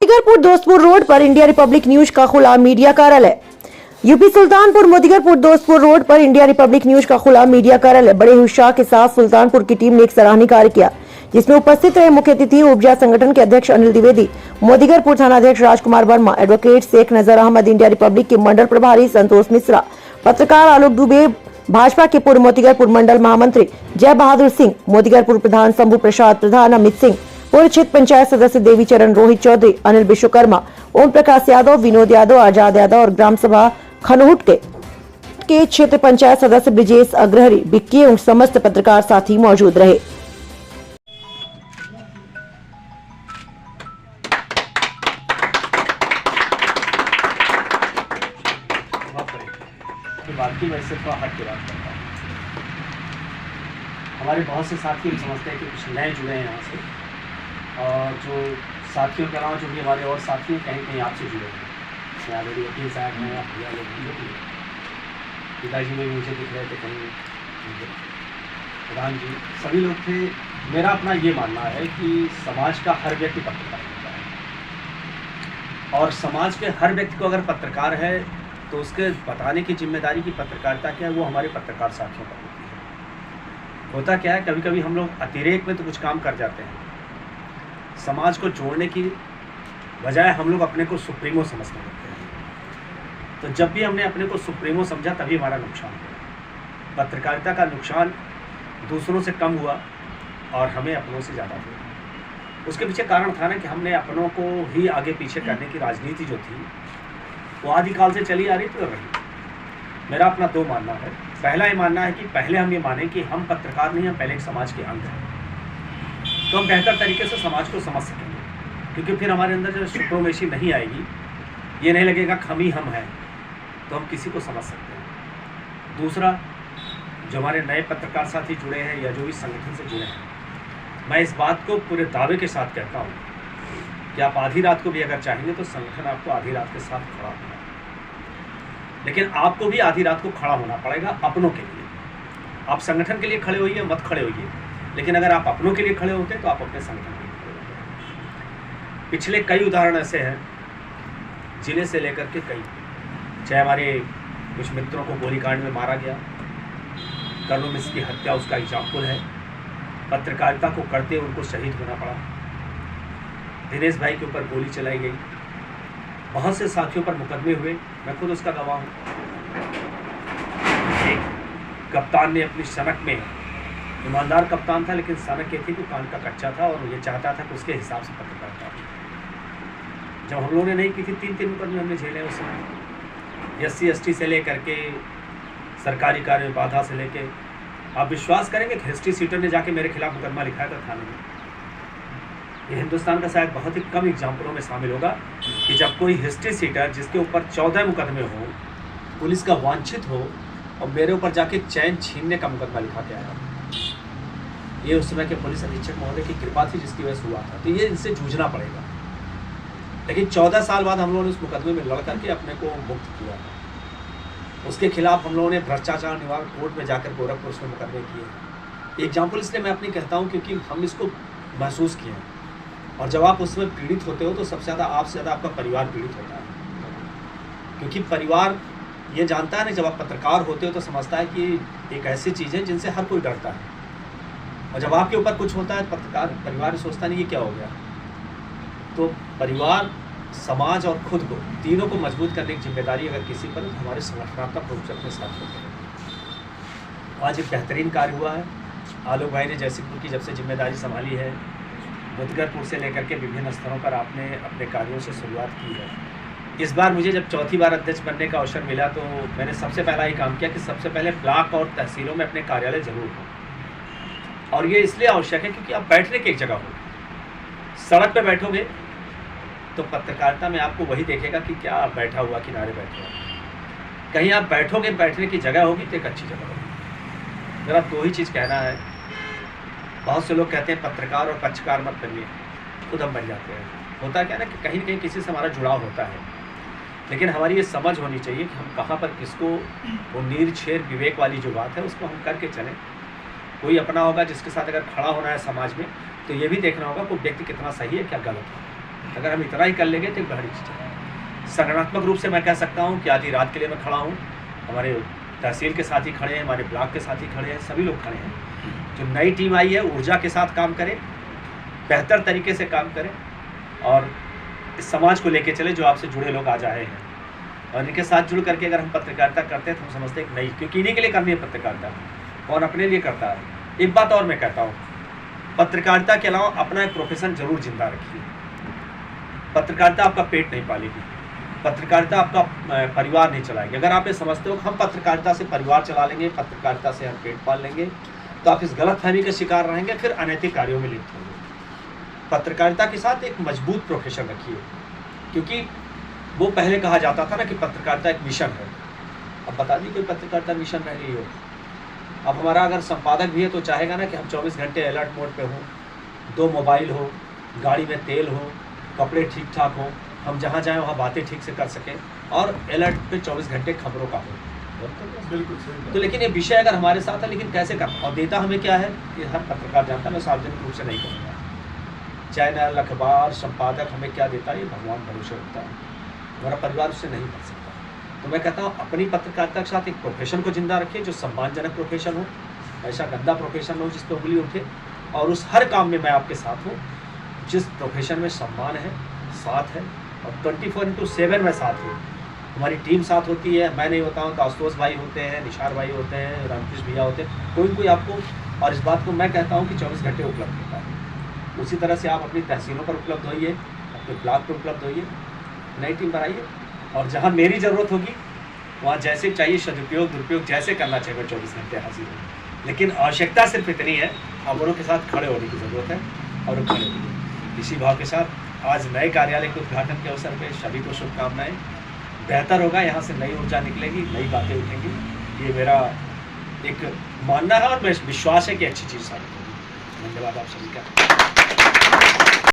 Motigarpur Dostpur road पर India Republic news का खुला मीडिया कार्यालय। यूपी सुल्तानपुर मोतीगरपुर दोस्तपुर रोड पर इंडिया रिपब्लिक न्यूज का खुला मीडिया कार्यालय बड़े उत्साह के साथ सुल्तानपुर की टीम ने एक सराहनीय कार्य किया, जिसमें उपस्थित रहे मुख्य अतिथि उपजा संगठन के अध्यक्ष अनिल द्विवेदी, मोतीगरपुर थाना अध्यक्ष राजकुमार वर्मा, एडवोकेट शेख नजर अहमद, इंडिया रिपब्लिक के मंडल प्रभारी संतोष मिश्रा, पत्रकार आलोक दुबे, भाजपा के पूर्व मोतीगरपुर मंडल महामंत्री जय बहादुर सिंह, मोतीगरपुर प्रधान शंभू प्रसाद, प्रधान अमित सिंह, पूर्व क्षेत्र पंचायत सदस्य देवी चरण, रोहित चौधरी, अनिल विश्वकर्मा, ओम प्रकाश यादव, विनोद यादव, आजाद यादव और ग्राम सभा खनहुट के क्षेत्र पंचायत सदस्य ब्रिजेश अग्रहरी, बिक्की एवं समस्त पत्रकार साथी मौजूद रहे। वैसे तो हट के बात करता हूँ। हमारे बहुत से साथी समझते हैं कि कुछ नए जुड़े हैं यहाँ से, और जो साथियों के अलावा जो भी हमारे और साथी हैं कहीं कहीं आपसे जुड़े हैं। ऑलरेडी वकील साहब हैं, आप भैया लोग भी, पिताजी में मुझे दिख रहे थे कहीं, प्रधान जी, सभी लोग थे। मेरा अपना ये मानना है कि समाज का हर व्यक्ति पत्रकार होता है, और समाज के हर व्यक्ति को अगर पत्रकार है तो उसके बताने की जिम्मेदारी की पत्रकारिता क्या है, वो हमारे पत्रकार साथियों पर होती है। होता क्या है, कभी कभी हम लोग अतिरेक में तो कुछ काम कर जाते हैं, समाज को जोड़ने की बजाय हम लोग अपने को सुप्रीमो समझने लगते हैं। तो जब भी हमने अपने को सुप्रीमो समझा तभी हमारा नुकसान हुआ। पत्रकारिता का नुकसान दूसरों से कम हुआ और हमें अपनों से ज़्यादा हुआ। उसके पीछे कारण था ना कि हमने अपनों को ही आगे पीछे करने की राजनीति जो थी वो आदिकाल से चली आ रही थी और रही। मेरा अपना दो मानना है। पहला ये मानना है कि पहले हम ये माने कि हम पत्रकार नहीं, हम पहले एक समाज के अंग हैं, तो हम बेहतर तरीके से समाज को समझ सकेंगे, क्योंकि फिर हमारे अंदर जो सुप्रीमेसी नहीं आएगी, ये नहीं लगेगा कि हम ही हम हैं, तो हम किसी को समझ सकते हैं। दूसरा, जो हमारे नए पत्रकार साथी जुड़े हैं या जो भी संगठन से जुड़े हैं, मैं इस बात को पूरे दावे के साथ कहता हूँ कि आप आधी रात को भी अगर चाहेंगे तो संगठन आपको आधी रात के साथ खड़ा होना, लेकिन आपको भी आधी रात को खड़ा होना पड़ेगा अपनों के लिए। आप संगठन के लिए खड़े होइए, मत खड़े होइए, लेकिन अगर आप अपनों के लिए खड़े होते हैं तो आप अपने संगठन के लिए खड़े होते। पिछले कई उदाहरण ऐसे हैं, जिले से लेकर के कई, चाहे हमारे कुछ मित्रों को गोलीकांड में मारा गया, कर्नल मिश्र की हत्या उसका एग्जाम्पल है। पत्रकारिता को करते उनको शहीद होना पड़ा। दिनेश भाई के ऊपर गोली चलाई गई, बहुत से साथियों पर मुकदमे हुए, मैं खुद उसका गवाह हूँ। एक कप्तान ने अपनी सनक में, ईमानदार कप्तान था लेकिन सनक ये थी कि कान का कच्चा था और ये चाहता था कि उसके हिसाब से पत्रकारिता हो। जब हम लोगों ने नहीं की थी, 3 मुकदमे हमने झेले उस समय, SC/ST से लेकर के सरकारी कार्य में बाधा से लेके। आप विश्वास करेंगे कि हिस्ट्री सीटर ने जाके मेरे खिलाफ मुकदमा लिखाया था थाने में। ये हिंदुस्तान का शायद बहुत ही कम एग्जाम्पलों में शामिल होगा कि जब कोई हिस्ट्री सीटर जिसके ऊपर 14 मुकदमे हो, पुलिस का वांछित हो, और मेरे ऊपर जाके चैन छीनने का मुकदमा लिखा के आया। ये उस समय के पुलिस अधीक्षक महोदय की कृपा थी जिसकी वजह से हुआ था। तो ये इनसे जूझना पड़ेगा, लेकिन 14 साल बाद हम लोगों ने उस मुकदमे में लड़ करके अपने को मुक्त किया। उसके खिलाफ हम लोगों ने भ्रष्टाचार निवारण कोर्ट में जाकर गोरखपुर उसमें मुकदमे किए। एग्जाम्पल इसलिए मैं अपनी कहता हूँ क्योंकि हम इसको महसूस किए हैं, और जब आप उसमें पीड़ित होते हो तो सबसे ज़्यादा आपसे ज़्यादा आपका परिवार पीड़ित होता है, क्योंकि परिवार ये जानता है ना, जब आप पत्रकार होते हो तो समझता है कि एक ऐसी चीज़ है जिनसे हर कोई डरता है, और जब आपके ऊपर कुछ होता है पत्रकार परिवार सोचता नहीं ये क्या हो गया। तो परिवार, समाज और खुद को, तीनों को मजबूत करने की जिम्मेदारी अगर किसी पर, हमारे संगठनात्मक रूप से अपने साथ होते हैं। आज एक बेहतरीन कार्य हुआ है। आलोक भाई ने जयसिंहपुर की जब से जिम्मेदारी संभाली है, मोतीगरपुर से लेकर के विभिन्न स्तरों पर आपने अपने कार्यों से शुरुआत की है। इस बार मुझे जब चौथी बार अध्यक्ष बनने का अवसर मिला तो मैंने सबसे पहला ये काम किया कि सबसे पहले ब्लॉक और तहसीलों में अपने कार्यालय जरूर हो, और ये इसलिए आवश्यक है क्योंकि आप बैठने की एक जगह हो। सड़क पे बैठोगे तो पत्रकारिता में आपको वही देखेगा कि क्या बैठा हुआ, किनारे बैठे हुआ। कहीं आप बैठोगे, बैठने की जगह होगी तो एक अच्छी जगह होगी। मेरा 2 ही चीज़ कहना है। बहुत से लोग कहते हैं पत्रकार और पक्षकार मत बनिए, खुद हम बन जाते हैं। होता क्या ना कि कहीं न कहीं किसी से हमारा जुड़ाव होता है, लेकिन हमारी ये समझ होनी चाहिए कि हम कहाँ पर किसको, वो नीर छेर विवेक वाली जो बात है उसको हम करके चलें। कोई अपना होगा जिसके साथ अगर खड़ा होना है समाज में, तो ये भी देखना होगा कोई व्यक्ति कितना सही है क्या गलत है। अगर हम इतना ही कर लेंगे तो एक बड़ी चीज़ है। संगठनात्मक रूप से मैं कह सकता हूँ कि आधी रात के लिए मैं खड़ा हूँ, हमारे तहसील के साथी खड़े हैं, हमारे ब्लॉक के साथी खड़े हैं, सभी लोग खड़े हैं। जो नई टीम आई है ऊर्जा के साथ काम करें, बेहतर तरीके से काम करें और इस समाज को लेके चले जो आपसे जुड़े लोग आज आए हैं। और इनके साथ जुड़ करके अगर हम पत्रकारिता करते हैं तो हम समझते हैं कि नहीं, क्योंकि इन्हीं के लिए करनी है पत्रकारिता, कौन अपने लिए करता है। एक बात और मैं कहता हूँ, पत्रकारिता के अलावा अपना एक प्रोफेशन जरूर जिंदा रखिए। पत्रकारिता आपका पेट नहीं पालेगी, पत्रकारिता आपका परिवार नहीं चलाएगी। अगर आप ये समझते हो कि हम पत्रकारिता से परिवार चला लेंगे, पत्रकारिता से हम पेट पाल लेंगे, तो आप इस गलतफहमी के शिकार रहेंगे, फिर अनैतिक कार्यों में लिप्त होंगे। पत्रकारिता के साथ एक मजबूत प्रोफेशन रखिए, क्योंकि वो पहले कहा जाता था ना कि पत्रकारिता एक मिशन है। अब बता दी कोई पत्रकारिता मिशन रह गई हो। अब हमारा अगर संपादक भी है तो चाहेगा ना कि हम 24 घंटे अलर्ट मोड पे हों, 2 मोबाइल हो, गाड़ी में तेल हो, कपड़े ठीक ठाक हो, हम जहाँ जाएँ वहाँ बातें ठीक से कर सकें और अलर्ट पे 24 घंटे खबरों का हो। बिल्कुल सही। तो लेकिन ये विषय अगर हमारे साथ है, लेकिन कैसे करना और देता हमें क्या है ये हर पत्रकार जानता है, मैं सार्वजनिक रूप से नहीं कहूँगा। चैनल, अखबार, संपादक हमें क्या देता है ये भगवान भरोसे होता है, हमारा परिवार उससे नहीं कर सकता। तो मैं कहता हूँ अपनी पत्रकारिता के साथ एक प्रोफेशन को जिंदा रखिए जो सम्मानजनक प्रोफेशन हो, ऐसा गंदा प्रोफेशन हो जिस पर उंगली उठे। और उस हर काम में मैं आपके साथ हूँ जिस प्रोफेशन में सम्मान है, साथ है और 24/7 में साथ हूँ। हमारी टीम साथ होती है, मैं नहीं होता हूँ तो आशुतोष भाई होते हैं, निशार भाई होते हैं, रामकृष्ण भैया होते हैं, कोई आपको। और इस बात को मैं कहता हूँ कि 24 घंटे उपलब्ध होता है। उसी तरह से आप अपनी तहसीलों पर उपलब्ध होइए, अपने ब्लॉक पर उपलब्ध होइए, नई टीम बनाइए और जहाँ मेरी ज़रूरत होगी वहाँ जैसे चाहिए सदुपयोग दुरुपयोग जैसे करना चाहिए, मैं 24 घंटे हाजिर हूँ। लेकिन आवश्यकता सिर्फ इतनी है, अमरों के साथ खड़े होने की ज़रूरत है और खड़े होंगे। इसी भाव के साथ आज नए कार्यालय के उद्घाटन के अवसर पर सभी को शुभकामनाएँ। बेहतर होगा, यहाँ से नई ऊर्जा निकलेगी, नई बातें उठेंगी, ये मेरा एक मानना है और मैं विश्वास है कि अच्छी चीज़ साबित होगी। धन्यवाद आप सभी का।